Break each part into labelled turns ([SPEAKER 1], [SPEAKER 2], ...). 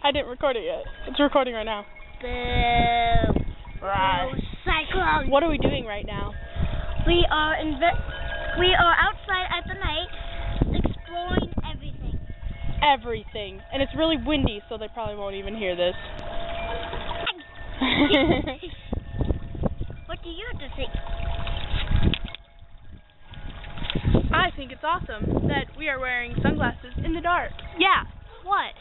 [SPEAKER 1] I didn't record it yet. It's recording right now.
[SPEAKER 2] Boo.
[SPEAKER 1] Right.
[SPEAKER 2] Oh, cyclone.
[SPEAKER 1] What are we doing right now?
[SPEAKER 2] We are outside at the night exploring everything.
[SPEAKER 1] Everything. And it's really windy, so they probably won't even hear this.
[SPEAKER 2] What do you have to think?
[SPEAKER 1] I think it's awesome that we are wearing sunglasses in the dark. Yeah. What?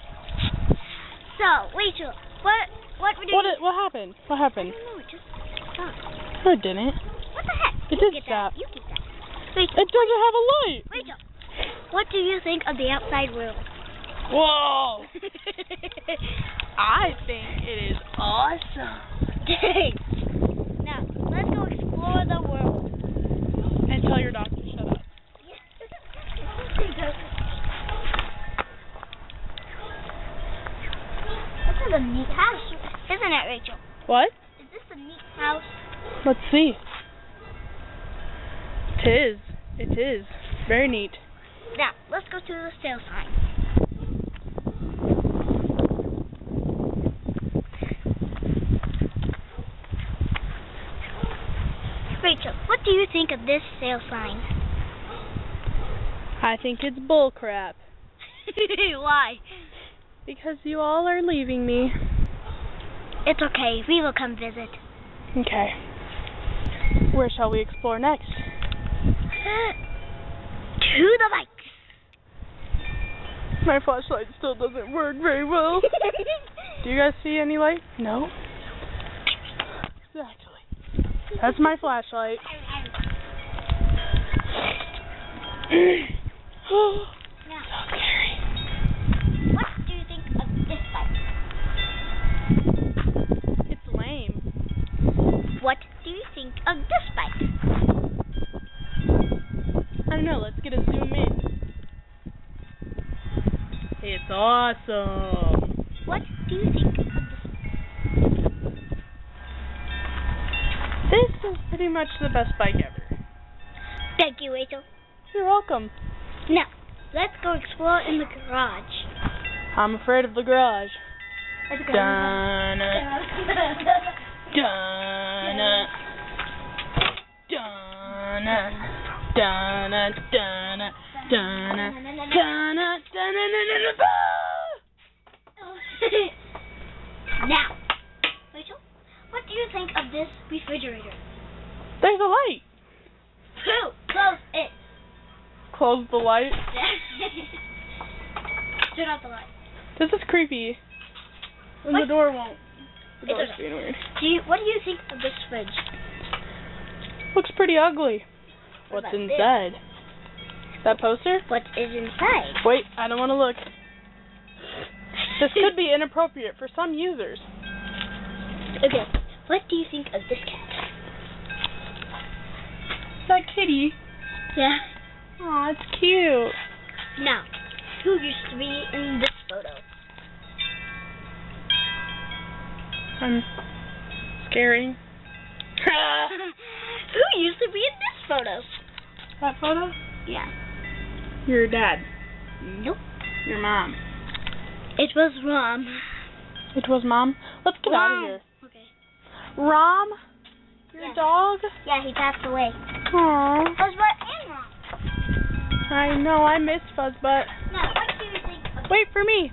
[SPEAKER 2] So, Rachel, what would you...
[SPEAKER 1] What happened? What happened?
[SPEAKER 2] I don't know, it just stopped.
[SPEAKER 1] No, it didn't.
[SPEAKER 2] What the heck?
[SPEAKER 1] It
[SPEAKER 2] You
[SPEAKER 1] did
[SPEAKER 2] get
[SPEAKER 1] stop.
[SPEAKER 2] that. You get that. Rachel,
[SPEAKER 1] It doesn't have a light.
[SPEAKER 2] Rachel, what do you think of the outside world?
[SPEAKER 1] Whoa. I think it is awesome.
[SPEAKER 2] Now, let's go explore the world.
[SPEAKER 1] And tell your dog to shut up.
[SPEAKER 2] This is a neat house, isn't it, Rachel?
[SPEAKER 1] What?
[SPEAKER 2] Is this a neat house?
[SPEAKER 1] Let's see. It is. It is. Very neat.
[SPEAKER 2] Now, let's go to the sale sign. Rachel, what do you think of this sale sign?
[SPEAKER 1] I think it's bull crap.
[SPEAKER 2] Why?
[SPEAKER 1] Because you all are leaving me.
[SPEAKER 2] It's okay. We will come visit.
[SPEAKER 1] Okay. Where shall we explore next?
[SPEAKER 2] To the bikes.
[SPEAKER 1] My flashlight still doesn't work very well. Do you guys see any light? No? Exactly. That's my flashlight. So scary.
[SPEAKER 2] What do you think of this bike?
[SPEAKER 1] It's lame.
[SPEAKER 2] What do you think of this bike?
[SPEAKER 1] I don't know. Let's get a zoom in. It's awesome.
[SPEAKER 2] What do you think of this?
[SPEAKER 1] This is pretty much the best bike ever.
[SPEAKER 2] Thank you, Rachel.
[SPEAKER 1] You're welcome.
[SPEAKER 2] Now, let's go explore in the garage.
[SPEAKER 1] I'm afraid of the garage.
[SPEAKER 2] Let's go.
[SPEAKER 1] Donna. Donna. Donna. Donna. Donna. Donna. Donna. Donna.
[SPEAKER 2] Now, Rachel, what do you think of this refrigerator?
[SPEAKER 1] There's a light.
[SPEAKER 2] Who? Close it.
[SPEAKER 1] Close the light.
[SPEAKER 2] Turn off the light.
[SPEAKER 1] This is creepy. And the door won't. The door's
[SPEAKER 2] okay.
[SPEAKER 1] being weird.
[SPEAKER 2] What do you think of this fridge?
[SPEAKER 1] Looks pretty ugly.
[SPEAKER 2] What
[SPEAKER 1] What's
[SPEAKER 2] about
[SPEAKER 1] inside? That poster?
[SPEAKER 2] What is inside?
[SPEAKER 1] Wait, I don't want to look. This could be inappropriate for some users.
[SPEAKER 2] Okay, what do you think of this cat?
[SPEAKER 1] That kitty.
[SPEAKER 2] Yeah.
[SPEAKER 1] Aw, it's cute.
[SPEAKER 2] Now, who used to be in this photo?
[SPEAKER 1] I'm scary.
[SPEAKER 2] Who used to be in this photo?
[SPEAKER 1] That photo?
[SPEAKER 2] Yeah.
[SPEAKER 1] Your dad.
[SPEAKER 2] Nope.
[SPEAKER 1] Your mom.
[SPEAKER 2] It was Rom.
[SPEAKER 1] It was Mom? Let's get out of here.
[SPEAKER 2] Okay.
[SPEAKER 1] Rom? Your dog?
[SPEAKER 2] Yeah, he passed away.
[SPEAKER 1] Aww.
[SPEAKER 2] Fuzzbutt and Rom.
[SPEAKER 1] I know, I miss Fuzzbutt.
[SPEAKER 2] Now, what do you think of...
[SPEAKER 1] Wait for me.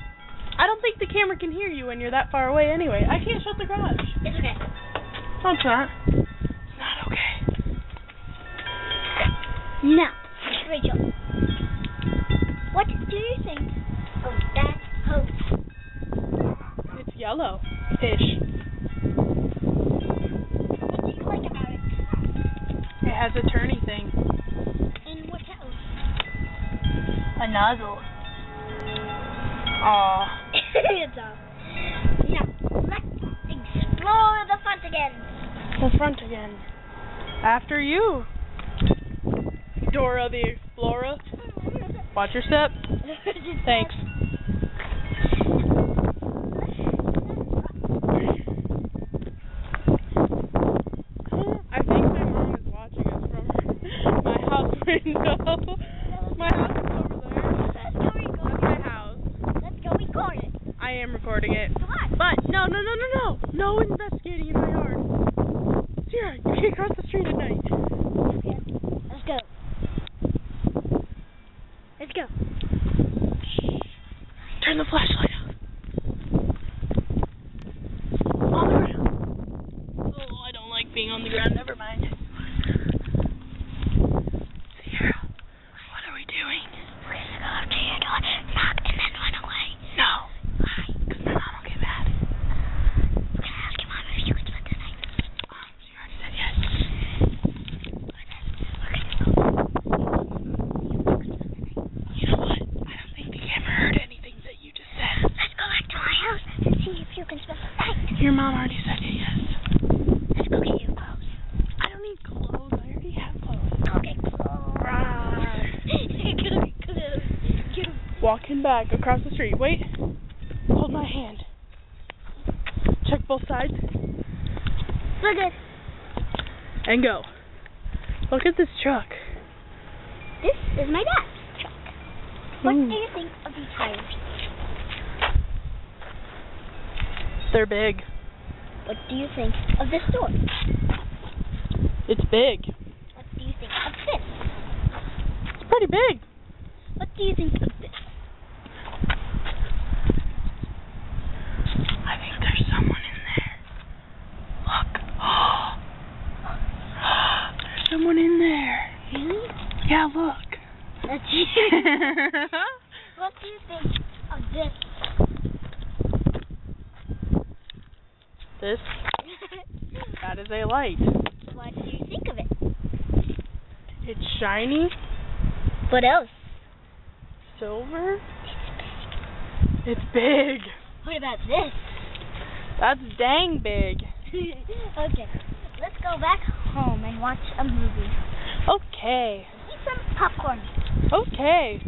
[SPEAKER 1] I don't think the camera can hear you when you're that far away anyway. I can't shut the garage.
[SPEAKER 2] It's okay.
[SPEAKER 1] No, it's not. It's not okay.
[SPEAKER 2] Now, Rachel, what do you think of that hose?
[SPEAKER 1] It's yellow-ish.
[SPEAKER 2] What do you like about it?
[SPEAKER 1] It has a turny thing.
[SPEAKER 2] And what else?
[SPEAKER 1] A nozzle. Aw.
[SPEAKER 2] It's off. Now, let's explore the front again.
[SPEAKER 1] The front again. After you. Dora the Explorer. Watch your step. Thanks. I think my mom is watching us from my house window. My house is over there.
[SPEAKER 2] Let's go record.
[SPEAKER 1] That's my house.
[SPEAKER 2] Let's go record it.
[SPEAKER 1] I am recording. recording it. But, no. No investigating in my yard. Sierra, you can't cross the street at night.
[SPEAKER 2] Okay. Let's go. Let's go.
[SPEAKER 1] Turn the flashlight on. On the ground. Oh, I don't like being on the ground. Never mind. Sierra, what are we doing?
[SPEAKER 2] We're gonna go up to your door, knock, and then run away.
[SPEAKER 1] No. Why? Because my mom will get mad.
[SPEAKER 2] We're gonna ask your mom if you can spend the night.
[SPEAKER 1] She already said yes. You know what? I don't think the camera heard anything that you just said.
[SPEAKER 2] Let's go back to my house and see if you can spend the night.
[SPEAKER 1] Your mom already said yes.
[SPEAKER 2] Let's go get your clothes.
[SPEAKER 1] I don't need clothes. I already have clothes.
[SPEAKER 2] Go get clothes. Get 'em.
[SPEAKER 1] Walking back across the street. Wait. Hold my hand. Check both sides.
[SPEAKER 2] We're good.
[SPEAKER 1] And go. Look at this truck.
[SPEAKER 2] This is my dad's truck. What
[SPEAKER 1] Ooh.
[SPEAKER 2] do you think of these tires?
[SPEAKER 1] They're big.
[SPEAKER 2] What do you think of this door?
[SPEAKER 1] It's big.
[SPEAKER 2] What do you think of this?
[SPEAKER 1] It's pretty big.
[SPEAKER 2] What do you think of this?
[SPEAKER 1] I think there's someone in there. Look. There's someone in there.
[SPEAKER 2] Really?
[SPEAKER 1] Yeah, look.
[SPEAKER 2] That's you. What do you think of this?
[SPEAKER 1] This? That is a light.
[SPEAKER 2] What do you think of it?
[SPEAKER 1] It's shiny.
[SPEAKER 2] What else?
[SPEAKER 1] Silver. It's big.
[SPEAKER 2] What about this?
[SPEAKER 1] That's dang big.
[SPEAKER 2] Okay, let's go back home and watch a movie.
[SPEAKER 1] Okay.
[SPEAKER 2] Eat some popcorn.
[SPEAKER 1] Okay.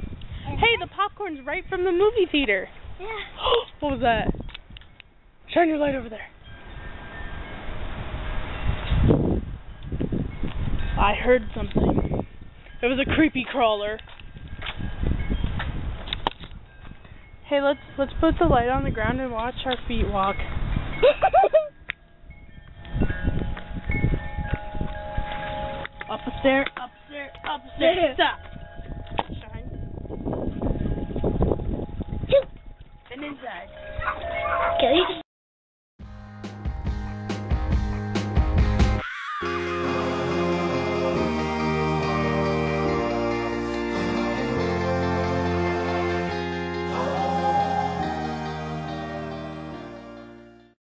[SPEAKER 2] And
[SPEAKER 1] Hey, the popcorn's right from the movie theater.
[SPEAKER 2] yeah.
[SPEAKER 1] What was that? Shine your light over there. I heard something. It was a creepy crawler. Hey, let's put the light on the ground and watch our feet walk. Up a stair, stop. Shine. And inside.
[SPEAKER 2] Okay.